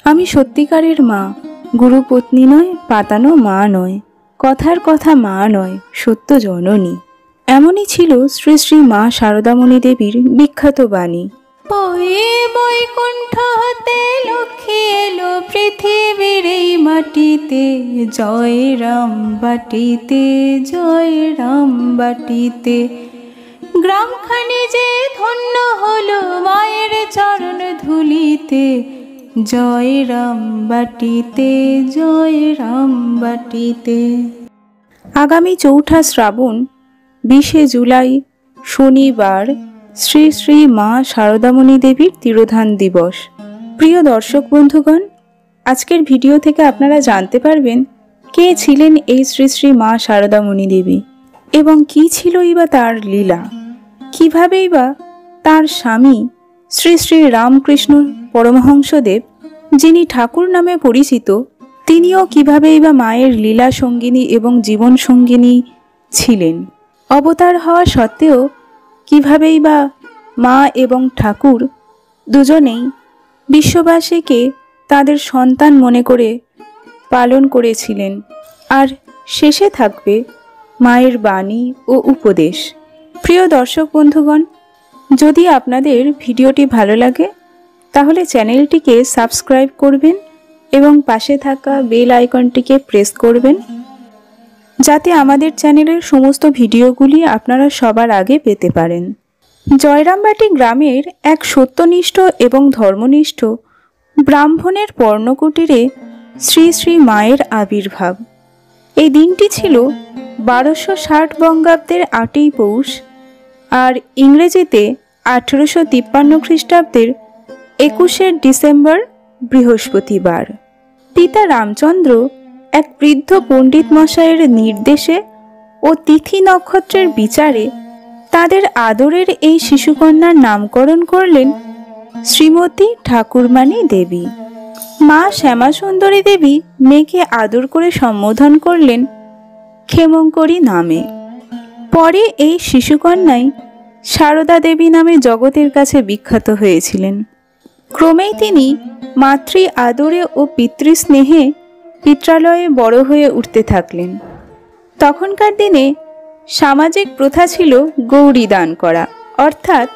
আমি সত্যিকারের মা, গুরুপত্নী নয়, পাতানো মা নয়, কথার কথা মা নয়, সত্য জননী। এমনই ছিল শ্রী শ্রী মা শারদামণি দেবীর বিখ্যাত বাণী। বয়ে বৈকুণ্ঠ হতে লক্ষ্মী এলো পৃথিবীর এই মাটিতে, জয় রাম বাটিতে, জয় রাম বাটিতে। গ্রামখানি যে ধন্য হলো মায়ের চরণ ধুলিতে, জয় রাম বাটিতে, জয় রাম বাটিতে। আগামী ৪ঠা শ্রাবণ ২০শে জুলাই শনিবার শ্রী শ্রী মা শারদামণি দেবীর তিরোধান দিবস। প্রিয় দর্শক বন্ধুগণ, আজকের ভিডিও থেকে আপনারা জানতে পারবেন কে ছিলেন এই শ্রী শ্রী মা শারদামণি দেবী এবং কি ছিলই বা তার লীলা, কিভাবেই বা তার স্বামী শ্রী শ্রী রামকৃষ্ণ পরমহংসদেব, যিনি ঠাকুর নামে পরিচিত, তিনিও কিভাবেই বা মায়ের লীলা সঙ্গিনী এবং জীবন সঙ্গিনী ছিলেন। অবতার হওয়া সত্ত্বেও কিভাবেই বা মা এবং ঠাকুর দুজনেই বিশ্ববাসীকে তাদের সন্তান মনে করে পালন করেছিলেন। আর শেষে থাকবে মায়ের বাণী ও উপদেশ। প্রিয় দর্শক বন্ধুগণ, যদি আপনাদের ভিডিওটি ভালো লাগে তাহলে চ্যানেলটিকে সাবস্ক্রাইব করবেন এবং পাশে থাকা বেল আইকনটিকে প্রেস করবেন, যাতে আমাদের চ্যানেলের সমস্ত ভিডিওগুলি আপনারা সবার আগে পেতে পারেন। জয়রামবাটি গ্রামের এক সত্যনিষ্ঠ এবং ধর্মনিষ্ঠ ব্রাহ্মণের পর্ণকুটিরে শ্রী শ্রী মায়ের আবির্ভাব। এই দিনটি ছিল ১২৬০ বঙ্গাব্দের ৮ই পৌষ আর ইংরেজিতে ১৮৫৩ খ্রিস্টাব্দের ২১শে ডিসেম্বর বৃহস্পতিবার। পিতা রামচন্দ্র এক বৃদ্ধ পণ্ডিত মশাইয়ের নির্দেশে ও তিথি নক্ষত্রের বিচারে তাদের আদরের এই শিশুকন্যার নামকরণ করলেন শ্রীমতী ঠাকুরমানী দেবী। মা শ্যামাসুন্দরী দেবী মেয়েকে আদর করে সম্বোধন করলেন ক্ষেমঙ্করী নামে। পরে এই শিশুকন্যাই সারদা দেবী নামে জগতের কাছে বিখ্যাত হয়েছিলেন। ক্রমেই তিনি মাতৃ আদরে ও পিতৃস্নেহে পিত্রালয়ে বড় হয়ে উঠতে থাকলেন। তখনকার দিনে সামাজিক প্রথা ছিল গৌরী দান করা, অর্থাৎ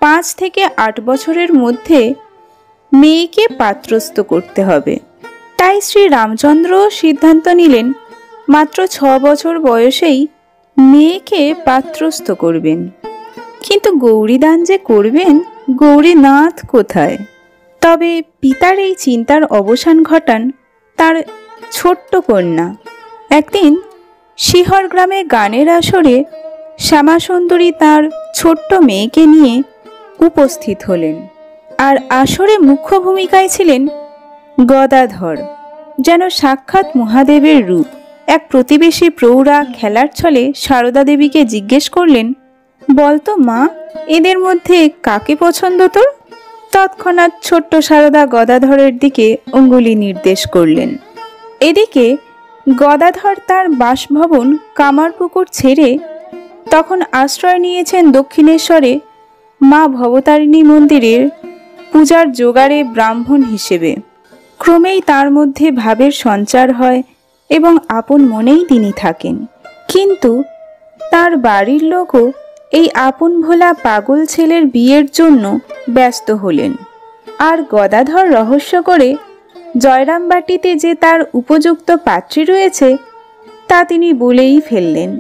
৫ থেকে ৮ বছরের মধ্যে মেয়েকে পাত্রস্থ করতে হবে। তাই শ্রী রামচন্দ্র সিদ্ধান্ত নিলেন মাত্র ৬ বছর বয়সেই মেয়েকে পাত্রস্থ করবেন। কিন্তু গৌরীদান যে করবেন, গৌরীনাথ কোথায়? তবে পিতার এই চিন্তার অবসান ঘটান তার ছোট্ট কন্যা। একদিন শিহর গ্রামে গানের আসরে শ্যামাসুন্দরী তার ছোট্ট মেয়েকে নিয়ে উপস্থিত হলেন। আর আসরে মুখ্য ভূমিকায় ছিলেন গদাধর, যেন সাক্ষাৎ মহাদেবের রূপ। এক প্রতিবেশী প্রৌঢ়া খেলার ছলে সারদা দেবীকে জিজ্ঞেস করলেন, বলতো মা, এদের মধ্যে কাকে পছন্দ তোর? তৎক্ষণাৎ ছোট্ট সারদা গদাধরের দিকে অঙ্গুলি নির্দেশ করলেন। এদিকে গদাধর তার বাসভবন কামারপুকুর ছেড়ে তখন আশ্রয় নিয়েছেন দক্ষিণেশ্বরে মা ভবতারিণী মন্দিরের পূজার জোগাড়ে ব্রাহ্মণ হিসেবে। ক্রমেই তার মধ্যে ভাবের সঞ্চার হয় এবং আপন মনেই তিনি থাকেন। কিন্তু তার বাড়ির লোকও এই আপন ভোলা পাগল ছেলের বিয়ের জন্য ব্যস্ত হলেন। আর গদাধর রহস্য করে জয়রামবাটিতে যে তার উপযুক্ত পাত্রী রয়েছে তা তিনি বলেই ফেললেন।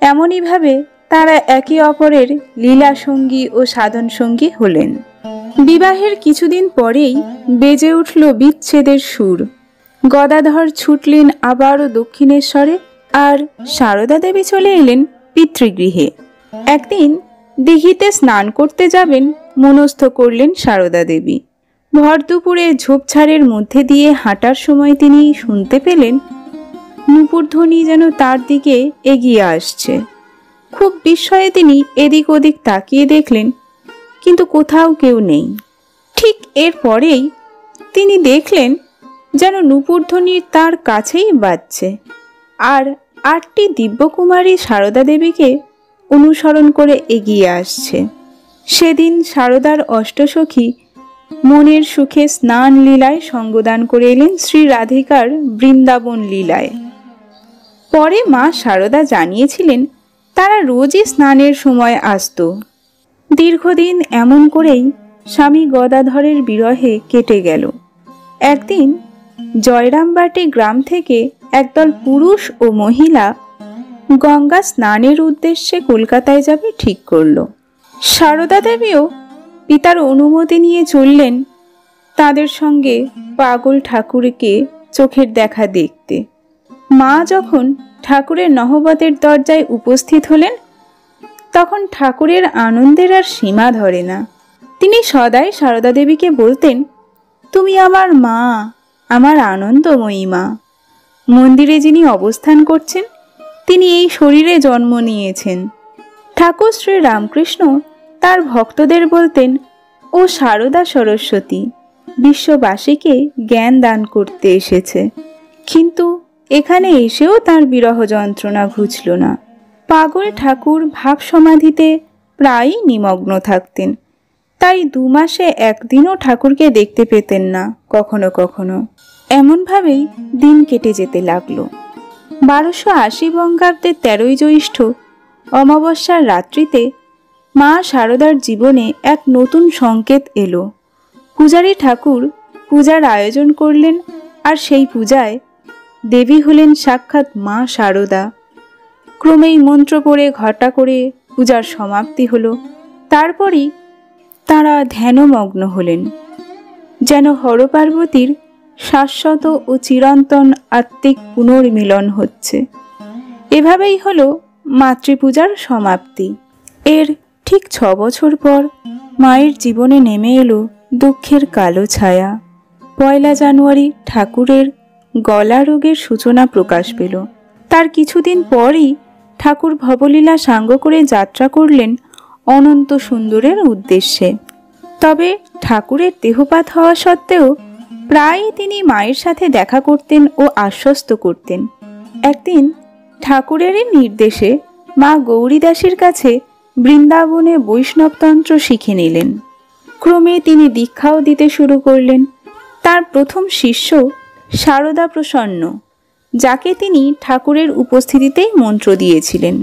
এমনইভাবে তারা একে অপরের লীলা সঙ্গী ও সাধন সঙ্গী হলেন। বিবাহের কিছুদিন পরেই বেজে উঠল বিচ্ছেদের সুর। গদাধর ছুটলেন আবারও দক্ষিণেশ্বরে, আর সারদা দেবী চলে এলেন পিতৃগৃহে। একদিন দিঘিতে স্নান করতে যাবেন মনস্থ করলেন সারদা দেবী। ভর দুপুরে ঝোপঝাড়ের মধ্যে দিয়ে হাঁটার সময় তিনি শুনতে পেলেন নূপুরধ্বনি যেন তার দিকে এগিয়ে আসছে। খুব বিস্ময়ে তিনি এদিক ওদিক তাকিয়ে দেখলেন, কিন্তু কোথাও কেউ নেই। ঠিক এর পরেই তিনি দেখলেন যেন নূপুরধ্বনি তার কাছেই বাজছে, আর ৮টি দিব্যকুমারী সারদা দেবীকে অনুসরণ করে এগিয়ে আসছে। সেদিন সারদার অষ্টসখী মনের সুখে স্নান লীলায় সঙ্গদান করে এলেন শ্রী রাধিকার বৃন্দাবন লীলায়। পরে মা শারদা জানিয়েছিলেন তারা রোজই স্নানের সময় আসত। দীর্ঘদিন এমন করেই স্বামী গদাধরের বিরহে কেটে গেল। একদিন জয়রামবাটি গ্রাম থেকে একদল পুরুষ ও মহিলা গঙ্গা স্নানের উদ্দেশ্যে কলকাতায় যাবে ঠিক করল। শারদা দেবীও পিতার অনুমতি নিয়ে চললেন তাদের সঙ্গে পাগল ঠাকুরকে চোখের দেখা দেখতে। মা যখন ঠাকুরের নহবতের দরজায় উপস্থিত হলেন তখন ঠাকুরের আনন্দের আর সীমা ধরে না। তিনি সদাই শারদা দেবীকে বলতেন, তুমি আমার মা, আমার আনন্দময়ী মা। মন্দিরে যিনি অবস্থান করছেন তিনি এই শরীরে জন্ম নিয়েছেন। ঠাকুর শ্রী রামকৃষ্ণ তার ভক্তদের বলতেন, ও শারদা সরস্বতী বিশ্ববাসীকে জ্ঞান দান করতে এসেছে। কিন্তু এখানে এসেও তার বিরহ যন্ত্রণা ঘুচল না। পাগল ঠাকুর ভাব সমাধিতে প্রায়ই নিমগ্ন থাকতেন, তাই 2 মাসে একদিনও ঠাকুরকে দেখতে পেতেন না কখনো কখনো। এমনভাবেই দিন কেটে যেতে লাগলো। 1280 বঙ্গাব্দের 13ই জ্যৈষ্ঠ অমাবস্যার রাত্রিতে মা শারদার জীবনে এক নতুন সংকেত এলো। পূজারী ঠাকুর পূজার আয়োজন করলেন, আর সেই পূজায় দেবী হলেন সাক্ষাৎ মা শারদা। ক্রমেই মন্ত্র পড়ে ঘটা করে পূজার সমাপ্তি হলো। তারপরই তাঁরা ধ্যানমগ্ন হলেন, যেন হরপার্বতীর শাশ্বত ও চিরন্তন আত্মিক পুনর্মিলন হচ্ছে। এভাবেই হলো মাতৃপূজার সমাপ্তি। এর ঠিক 6 বছর পর মায়ের জীবনে নেমে এলো দুঃখের কালো ছায়া। 1 জানুয়ারি ঠাকুরের গলা রোগের সূচনা প্রকাশ পেল। তার কিছুদিন পরই ঠাকুর ভবলীলা সাঙ্গ করে যাত্রা করলেন অনন্ত সুন্দরের উদ্দেশ্যে। তবে ঠাকুরের দেহপাত হওয়া সত্ত্বেও প্রায়ই তিনি মায়ের সাথে দেখা করতেন ও আশ্বস্ত করতেন। একদিন ঠাকুরেরই নির্দেশে মা গৌরীদাসীর কাছে বৃন্দাবনে বৈষ্ণবতন্ত্র শিখে নিলেন। ক্রমে তিনি দীক্ষাও দিতে শুরু করলেন। তার প্রথম শিষ্য শারদা প্রসন্ন, যাকে তিনি ঠাকুরের উপস্থিতিতেই মন্ত্র দিয়েছিলেন।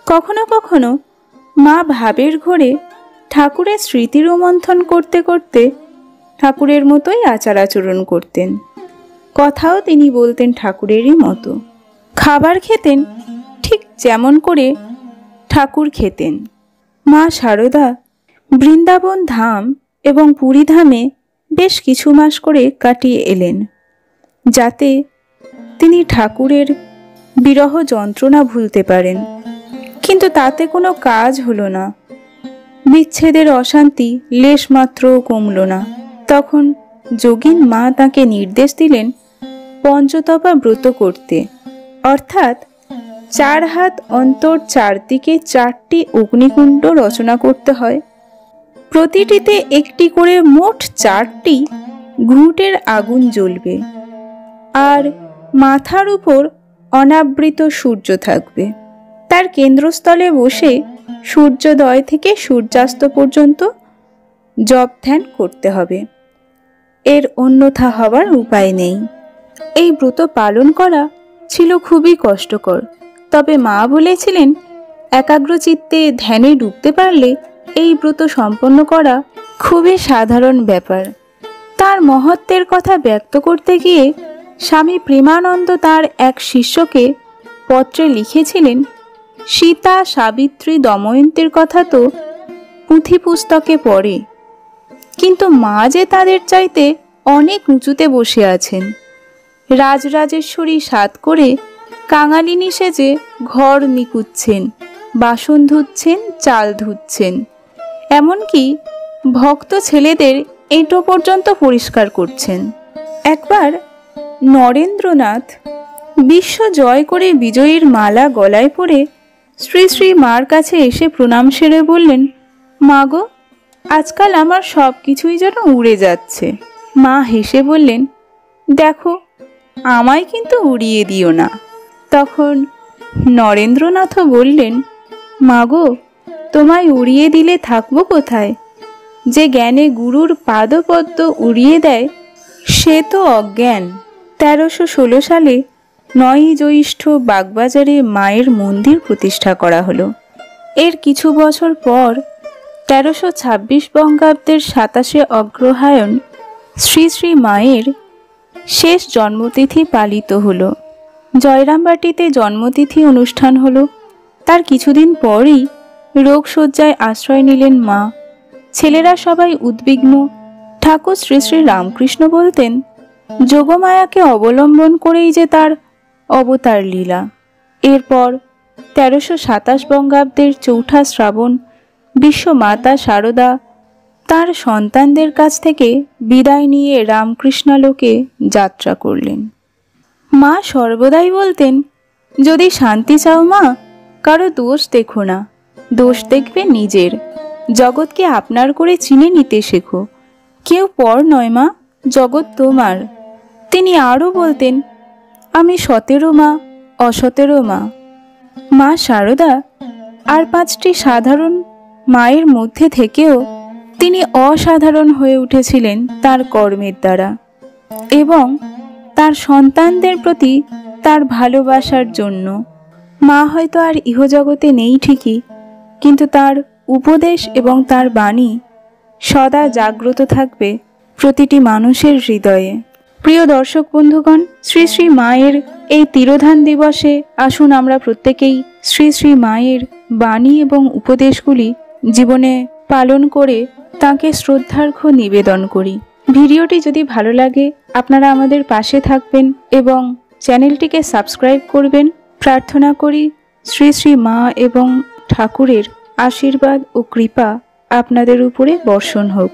কখনো কখনো মা ভাবের ঘোরে ঠাকুরের স্মৃতি রোমন্থন করতে করতে ঠাকুরের মতোই আচার আচরণ করতেন। কথাও তিনি বলতেন ঠাকুরেরই মতো। খাবার খেতেন ঠিক যেমন করে ঠাকুর খেতেন। মা শারদা বৃন্দাবন ধাম এবং পুরী ধামে বেশ কিছু মাস করে কাটিয়ে এলেন, যাতে তিনি ঠাকুরের বিরহ যন্ত্রণা ভুলতে পারেন। কিন্তু তাতে কোনো কাজ হলো না। বিচ্ছেদের অশান্তি লেশমাত্রও কমল না। তখন যোগিন মা তাকে নির্দেশ দিলেন পঞ্চতপা ব্রত করতে, অর্থাৎ 4 হাত অন্তর 4 দিকে 4টি অগ্নিকুণ্ড রচনা করতে হয়। প্রতিটিতে একটি করে মোট 4টি ঘুঁটের আগুন জ্বলবে, আর মাথার উপর অনাবৃত সূর্য থাকবে। তার কেন্দ্রস্থলে বসে সূর্যোদয় থেকে সূর্যাস্ত পর্যন্ত জপ ধ্যান করতে হবে। এর অন্যথা হবার উপায় নেই। এই ব্রত পালন করা ছিল খুবই কষ্টকর, তবে মা বলেছিলেন একাগ্রচিত্তে ধ্যানে ডুবতে পারলে এই ব্রত সম্পন্ন করা খুবই সাধারণ ব্যাপার। তার মহত্বের কথা ব্যক্ত করতে গিয়ে স্বামী প্রেমানন্দ তার এক শিষ্যকে পত্রে লিখেছিলেন, সীতা সাবিত্রী দময়ন্তীর কথা তো পুঁথি পুস্তকে পড়ে, কিন্তু মা যে তাদের চাইতে অনেক উঁচুতে বসে আছেন। রাজরাজেশ্বরী সাধ করে কাঙালিনী সেজে ঘর নিকুচ্ছেন, বাসন ধুচ্ছেন, চাল ধুচ্ছেন, এমনকি ভক্ত ছেলেদের এঁটো পর্যন্ত পরিষ্কার করছেন। একবার নরেন্দ্রনাথ বিশ্ব জয় করে বিজয়ীর মালা গলায় পরে শ্রী শ্রী মার কাছে এসে প্রণাম সেরে বললেন, মা গো, আজকাল আমার সব কিছুই যেন উড়ে যাচ্ছে। মা হেসে বললেন, দেখো, আমায় কিন্তু উড়িয়ে দিও না। তখন নরেন্দ্রনাথও বললেন, মা গো, তোমায় উড়িয়ে দিলে থাকবো কোথায়? যে জ্ঞানে গুরুর পাদপদ্ম উড়িয়ে দেয় সে তো অজ্ঞান। 1316 সালে 9ই জ্যৈষ্ঠ বাগবাজারে মায়ের মন্দির প্রতিষ্ঠা করা হলো। এর কিছু বছর পর 1326 বঙ্গাব্দের 27 অগ্রহায়ণ শ্রী শ্রী মায়ের শেষ জন্মতিথি পালিত হলো। জয়রামবাটিতে জন্মতিথি অনুষ্ঠান হলো। তার কিছুদিন পরই রোগশয্যায় আশ্রয় নিলেন মা। ছেলেরা সবাই উদ্বিগ্ন। ঠাকুর শ্রী শ্রী রামকৃষ্ণ বলতেন, যোগমায়াকে অবলম্বন করেই যে তার অবতার লীলা। এরপর 1327 বঙ্গাব্দের 4 শ্রাবণ বিশ্বমাতা শারদা তার সন্তানদের কাছ থেকে বিদায় নিয়ে রামকৃষ্ণালোকে যাত্রা করলেন। মা সর্বদাই বলতেন, যদি শান্তি চাও মা, কারো দোষ দেখো না, দোষ দেখবে নিজের। জগৎকে আপনার করে চিনে নিতে শেখো। কেউ পর নয় মা, জগৎ তোমার। তিনি আরও বলতেন, আমি 17 মা, অ17 মা। মা শারদা আর 5টি সাধারণ মায়ের মধ্যে থেকেও তিনি অসাধারণ হয়ে উঠেছিলেন তার কর্মের দ্বারা এবং তার সন্তানদের প্রতি তার ভালোবাসার জন্য। মা হয়তো আর ইহজগতে নেই ঠিকই, কিন্তু তার উপদেশ এবং তার বাণী সদা জাগ্রত থাকবে প্রতিটি মানুষের হৃদয়ে। প্রিয় দর্শক বন্ধুগণ, শ্রী শ্রী মায়ের এই তিরোধান দিবসে আসুন আমরা প্রত্যেকেই শ্রী শ্রী মায়ের বাণী এবং উপদেশগুলি জীবনে পালন করে তাঁকে শ্রদ্ধার্ঘ্য নিবেদন করি। ভিডিওটি যদি ভালো লাগে আপনারা আমাদের পাশে থাকবেন এবং চ্যানেলটিকে সাবস্ক্রাইব করবেন। প্রার্থনা করি শ্রী শ্রী মা এবং ঠাকুরের আশীর্বাদ ও কৃপা আপনাদের উপরে বর্ষণ হোক।